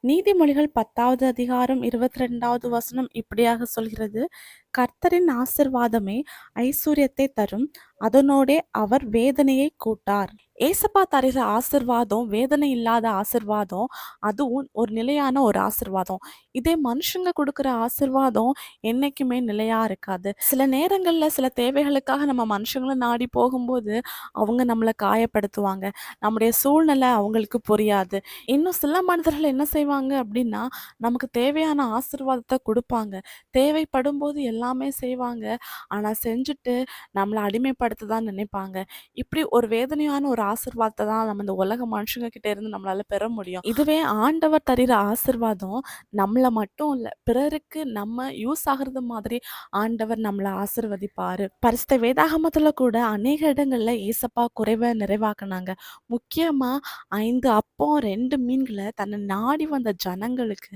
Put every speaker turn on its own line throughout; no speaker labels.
நீதிமொழிகள் 10வது அதிகாரம் 22வது வசனம் இப்படியாக சொல்கிறது, கர்த்தரின் ஆசிர்வாதமே ஐசுவரியத்தை தரும், அதனோடே அவர் வேதனையை கூட்டார். ஏசப்பா தருகிற ஆசிர்வாதம் வேதனை இல்லாத ஆசிர்வாதம், அதுவும் ஒரு நிலையான ஒரு ஆசிர்வாதம். இதே மனுஷங்க கொடுக்குற ஆசிர்வாதம் என்னைக்குமே நிலையா இருக்காது. சில நேரங்கள்ல சில தேவைகளுக்காக நம்ம மனுஷங்கள நாடி போகும்போது அவங்க நம்மளை காயப்படுத்துவாங்க. நம்முடைய சூழ்நிலை அவங்களுக்கு புரியாது. இன்னும் சில மனிதர்கள் என்ன செய்வாங்க அப்படின்னா, நமக்கு தேவையான ஆசீர்வாதத்த குடுப்பாங்க. தேவைப்படும்போது எல்லாமே செய்வாங்க. ஆனா செஞ்சுட்டு நம்மள அடிமைப்படுத்த தான் நினைப்பாங்க. இப்படி ஒரு வேதனையான ஒரு ஆசீர்வாதத்த தான் நம்ம இந்த உலக மனுஷங்க கிட்ட இருந்து நம்மளால பெற முடியும். இதுவே ஆண்டவர் தருகிற ஆசீர்வாதம் நம்மள மட்டும் இல்ல, பிறருக்கு நம்ம யூஸ் ஆகுறது மாதிரி ஆண்டவர் நம்மள ஆசீர்வதிப்பாரு. பரிசுத்த வேதாகமத்துல கூட அநேக இடங்கள்ல ஏசப்பா குறைவ நிறைவாக்குனாங்க. முக்கியமா 5 அப்பம் 2 மீன்கள தன்னை நாடி வந்த ஜனங்களுக்கு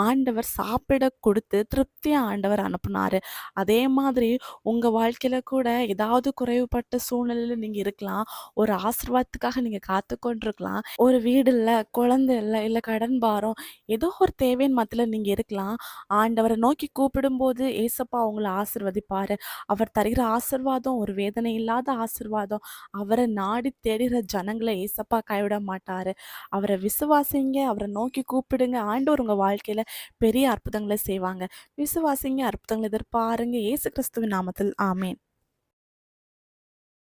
ஆண்டவர் சாப்பிட கொடுத்து திருப்தியா ஆண்டவர் அனுப்புனாரு. அதே மாதிரி உங்க வாழ்க்கையில கூட ஏதாவது குறைவுபட்ட சூழ்நிலையில நீங்க இருக்கலாம். ஒரு ஆசீர்வாதத்துக்காக நீங்க காத்துக்கொண்டிருக்கலாம். ஒரு வீடு இல்ல, குழந்தை இல்ல, இல்ல கடன் பாரம், ஏதோ ஒரு தேவையின் மத்தியில நீங்க இருக்கலாம். ஆண்டவரை நோக்கி கூப்பிடும்போது ஏசப்பா உங்களை ஆசீர்வதிப்பாரு. அவர் தருகிற ஆசீர்வாதம் ஒரு வேதனை இல்லாத ஆசீர்வாதம். அவரை நாடி தேடுகிற ஜனங்களை ஏசப்பா கைவிட மாட்டாரு. அவரை விசுவாசிங்க, அவரை நோக்கி கூப்பிடுங்க. ஆண்டவர் உங்க வாழ்க்கையில பெரிய அற்புதங்களை செய்வாங்க. விசுவாசிங்க, அற்புதங்களை எதிர்பாருங்க. இயேசு கிறிஸ்துவின் நாமத்தில் ஆமென்.